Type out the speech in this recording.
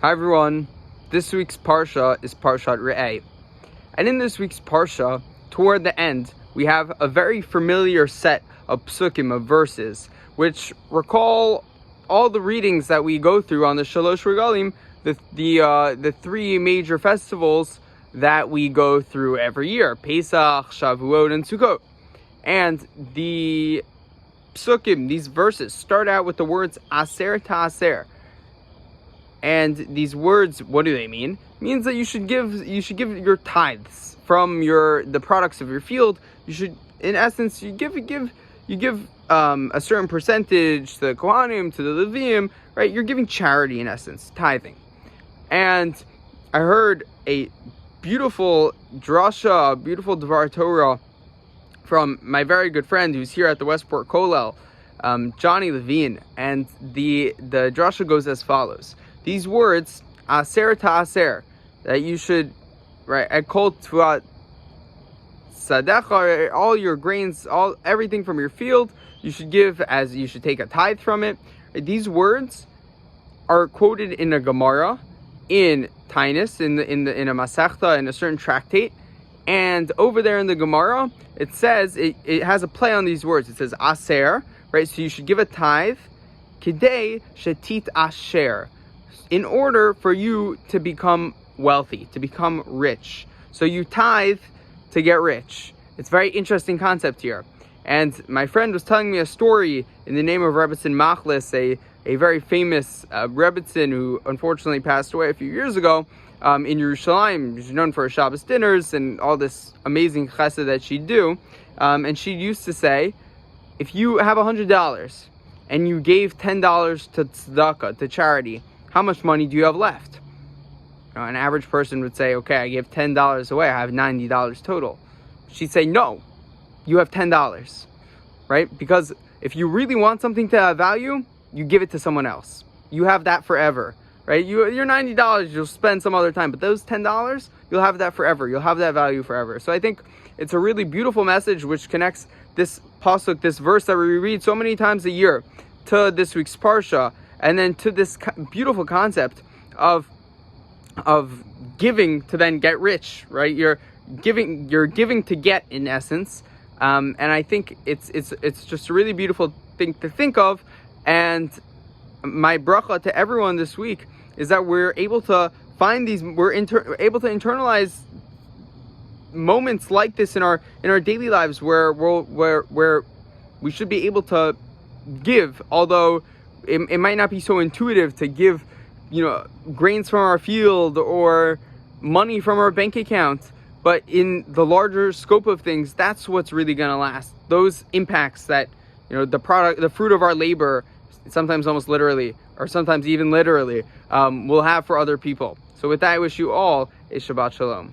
Hi everyone, this week's Parsha is Parshat Re'eh. And in this week's Parsha, toward the end, we have a very familiar set of psukim, of verses, which recall all the readings that we go through on the Shalosh Regalim, the three major festivals that we go through every year, Pesach, Shavuot, and Sukkot. And the psukim, these verses, start out with the words Aser Ta'aser. And these words, what do they mean? It means that you should give your tithes from the products of your field. You should, in essence, you give a certain percentage to the Kohanim, to the Leviim, right? You're giving charity, in essence, tithing. And I heard a beautiful drasha, a beautiful Dvar Torah from my very good friend who's here at the Westport Kollel, Johnny Levine, and the drasha goes as follows. These words, Aser Ta'aser, that you should, right, I call Tvuat Sadecha, all your grains, everything from your field, you should take a tithe from it. These words are quoted in a Gemara, in Tainus, in a Masechta, in a certain tractate, and over there in the Gemara, it says, it has a play on these words. It says Aser, right, so you should give a tithe, Kidei Shetit Asher, in order for you to become wealthy, to become rich. So you tithe to get rich. It's a very interesting concept here. And my friend was telling me a story in the name of Rebbetzin Machlis, a very famous Rebbetzin who unfortunately passed away a few years ago in Yerushalayim. She's known for her Shabbos dinners and all this amazing chesed that she'd do. And she used to say, if you have $100 and you gave $10 to tzedakah, to charity, how much money do you have left? An average person would say, okay, I gave $10 away, I have $90 total. She'd say, no, you have $10, right? Because if you really want something to have value, you give it to someone else. You have that forever, right? Your $90 you'll spend some other time, but those $10, you'll have that forever. You'll have that value forever. So I think it's a really beautiful message which connects this pasuk, this verse that we read so many times a year, to this week's Parsha, and then to this beautiful concept of giving to then get rich, right? You're giving to get, in essence, and I think it's just a really beautiful thing to think of. And my bracha to everyone this week is that we're able to find able to internalize moments like this in our daily lives where we should be able to give, although it might not be so intuitive to give, grains from our field or money from our bank account. But in the larger scope of things, that's what's really going to last. Those impacts that, the fruit of our labor, sometimes almost literally, or sometimes even literally, will have for other people. So with that, I wish you all a Shabbat Shalom.